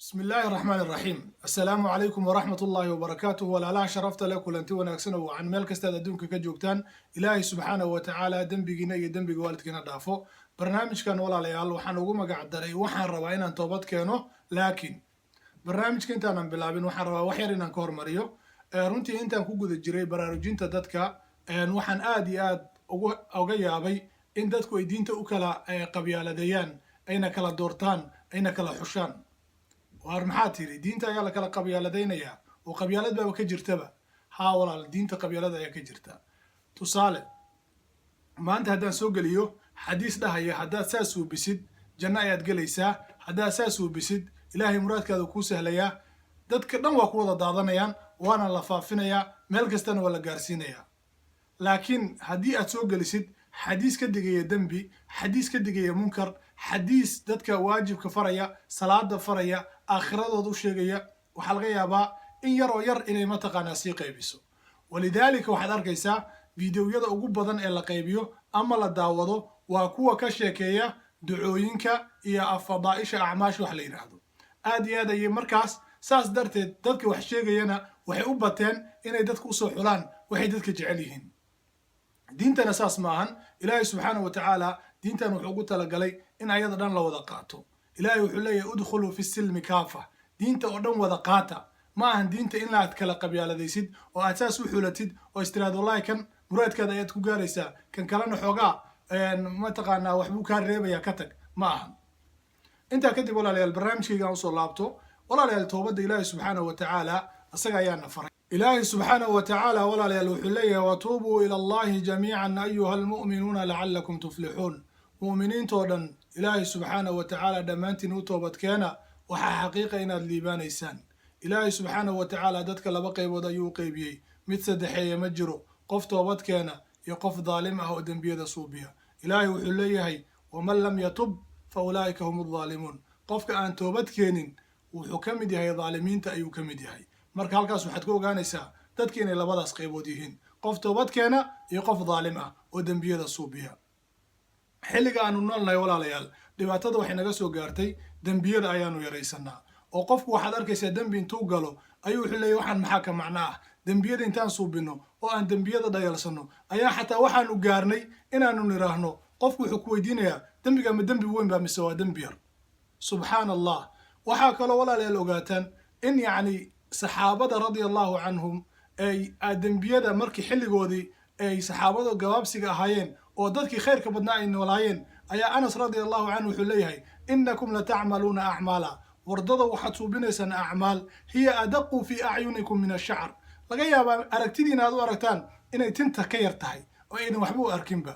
بسم الله الرحمن الرحيم السلام عليكم ورحمة الله وبركاته ولا لا شرفت لك ولنتي وناكسنا وعن مeel kasta adduunka ka joogtaan ilaahay subxaanahu wa tacaala dembigiina iyo dembiga waalidkiina dhaafo barnaamijkan walaalayaal waxaan ugu magac daray waxaan rabaa inaan toobad keeno laakiin barnaamijka intaanan bilaabin waxaan rabaa wax yar inaan ka hormariyo runtii intaan ku guda jiray baraarujinta dadka waxaan aad iyo aad uga yaabay in dadku ay diinta u kala qabyaaladeeyaan ayna kala doortaan ayna kala xushaan waar maxaa tiri diinta ayaa la kala qabyaaladeynayaa oo qabyaalad baaba ka jirtaba haa walaal diinta qabyaalada ayaa ka jirta tusaale maanta haddaan soo geliyo xadiis dhahaya haddaad saas suubisid janno ayaad gelaysaa haddaad saas suubisid ilaahay muraadkaada kuu sahlayaa dadka dhan waa ku wada daadanayaan waana la faafinayaa meel kastana waa la gaarsiinayaa laakiin haddii aad soo gelisid xadiis ka digaya dembi xadiis ka digaya munkar xadiis dadka waajibka faraya salaada faraya aakhiradooda u sheegaya waxaa laga yaabaa in yar oo yar inay mataqaanaa sii qaybiso walidaalika waxaad arkaysaa fiidiyowyada ugu badan ee la qaybiyo ama la daawado waa kuwa ka sheekeeya ducooyinka iyo fadaa'isha acmaash wax la yidhaahdo aad iyo aad ayay markaas saas darteed dadka wax sheegayana waxay u bateen inay dadka usoo xulaan waxay dadka jecel yihiin diintana saas ma ahan ilaahay subxaanahu wa tacaala diintan wuxuu ugu talagalay in ayada dhan la wada qaato ilaahay wuxuu leeyahay udkhuluu fi silmi kaafa diinta oo dhan wada qaata ma ahan diinta in aad kala qabyaaladaysid oo aad saas u xulatid oo istiraad wallahi kan muraadkaada ayaad ku gaaraysaa kan kalena xoogaa mataqaanaa waxbuu kaa reebayaa ka tag ma ahan intaa kadib walaalayaal barnaamijkaygaan usoo laabto walaalayaal toobadda ilaahay subxaanahu wa tacaala asaga ayaana faray ilaahay subxaanahu wa tacaala walaalayaal wuxuu leeyahay watuubuu ila allahi jamiican ayuha almu'minuuna lacallakum tuflixuun mu'miniintoo dhan ilaahay subxaanahu wa tacaala dhammaantiin u toobadkeena waxaa xaqiiqa inaad liibaanaysaan ilaahay subxaanahu wa tacaala dadka laba qaybood ayuu u qaybiyey mid saddexeeye ma jiro qof toobadkeena iyo qof daalim ah oo dembiyada suubiya ilaahay wuxuu leeyahay waman lam yatub fa ulaa'ika hum addaalimuun qofka aan toobad keenin wuxuu ka mid yahay daalimiinta ayuu ka mid yahay marka halkaas waxaad ku ogaanaysaa dadki inay labadaas qaybood yihiin qof toobadkeena iyo qof daalim ah oo dembiyada suubiya xilliga aanu noolnahay walaalayaal dhibaatada waxay naga soo gaartay dembiyada ayaanu yaraysanaa oo qofku waxaad arkaysaa dembi intuu galo ayuu wuxuu leeyahy waxaan maxaa ka macno ah dembiyada intaan suubino oo aan dembiyada dhayalsano ayaa xataa waxaanu gaarnay inaanu niraahno qofku wuxuu ku weydiinayaa dembiga ma dembi weyn baa mise waa dembi yar subxaana allah waxaa kaloo walaalayaal ogaataan in yacni saxaabada radia allahu canhum ay dembiyada markii xilligoodii ay saxaabada gabaabsiga ahaayeen oo dadkii khayrka badnaa ay noolaayeen ayaa anas radia allahu canhu wuxuu leeyahay innakum latacmaluuna acmaala wardada waxaad suubinaysaan acmaal hiya adaqu fii acyunikum min ashacr laga yaabaa aragtidiina aad u aragtaan inay tinta ka yar tahay oo aydan waxba u arkinba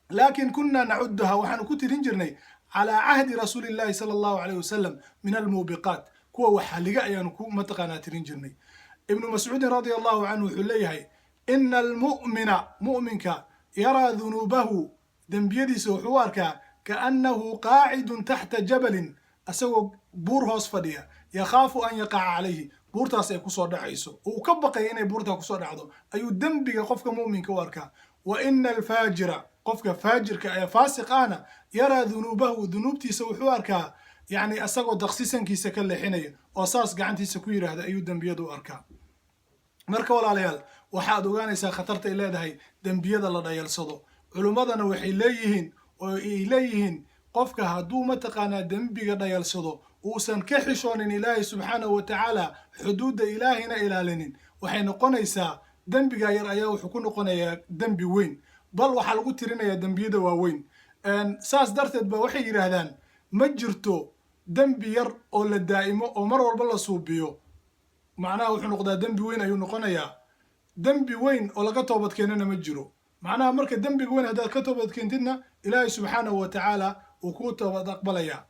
laakiin kunna nacuduha waxaanu ku tirin jirnay calaa cahdi rasuuli illahi sala allahu calayh wasalam min almuubiqaat kuwa waxaliga ayaanu ku mataqaanaa tirin jirnay ibnu mascuudin radia allahu canhu wuxuu leeyahay ina almu'mina mu'minka yaraa dunuubahu dembiyadiisa wuxuu u arkaa kaannahu qaacidun taxta jabalin asagoo buur hoos fadhiya yakhaafu an yaqaca calayhi buurtaas ay kusoo dhacayso uu ka baqaya inay buurtaa kusoo dhacdo ayuu dembiga qofka mu'minka u arkaa wa ina alfaajira qofka faajirka ee faasiq ahna yaraa dunuubahu dunuubtiisa wuxuu arkaa yacni asagoo daqsisankiisa ka leexinaya oo saas gacantiisa ku yidhaahda ayuu dembiyada u arkaa marka walaalayaal waxaad ogaanaysaa khatarta ay leedahay dembiyada la dhayalsado culummadana waxay leeyihiin oo ay leeyihiin qofka hadduu mataqaanaa dembiga dhayalsado uusan ka xishoonin ilaahay subxaanahu wa tacaala xuduudda ilaahayna ilaalinin waxay noqonaysaa dembiga yar ayaa wuxuu ku noqonayaa dembi weyn bal waxaa lagu tirinayaa dembiyada waaweyn saas darteed ba waxay yidhaahdaan ma jirto dembi yar oo la daa'imo oo mar walba la suubiyo macnaha wuxuu noqdaa dembi weyn ayuu noqonayaa dembi weyn oo laga toobad keenana ma jiro macnaha marka dembiga weyn haddaad ka toobad keentidna ilaahay subxaanahu wa tacaala uu kuu toobad aqbalayaa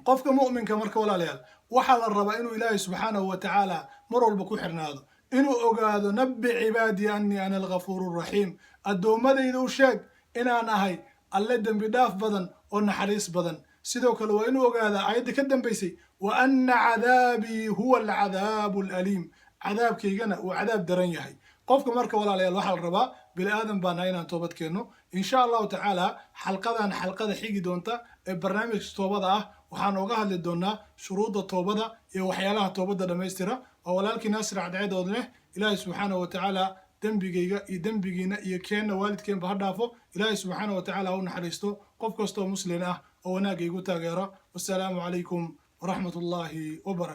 qofka mu'minka marka walaalayaal waxaa la rabaa inuu ilaahay subxaanahu wa tacaala mar walba ku xirnaado inuu ogaado nabbi cibaadii annii ana alghafuuru raxiim addoommadayda u sheeg inaan ahay alle dembi dhaaf badan oo naxariis badan sidoo kale waa inuu ogaadaa aayadda ka dambaysay wa anna cadaabii huwa alcadaabu alaliim cadaabkaygana uu cadaab daran yahay qofka marka walaalayaal waxaa la rabaa bini aadan baan nahay inaan toobad keenno insha allahu tacaala xalqadan xalqada xigi doonta ee barnaamijka toobada ah waxaan uga hadli doonaa shuruudda toobada iyo waxyaalaha toobada dhamaystira oo walaalkii naasir cadceedood leh ilaahay subxaanahu wa tacaala dembigayga iyo dembigiina iyo keenna waalidkeenba ha dhaafo ilaahay subxaanahu wa tacaala ha u naxariisto qof kastoo muslin ah oo wanaagga igu taageero wassalaamu calaykum waraxmatullaahi wabarakatu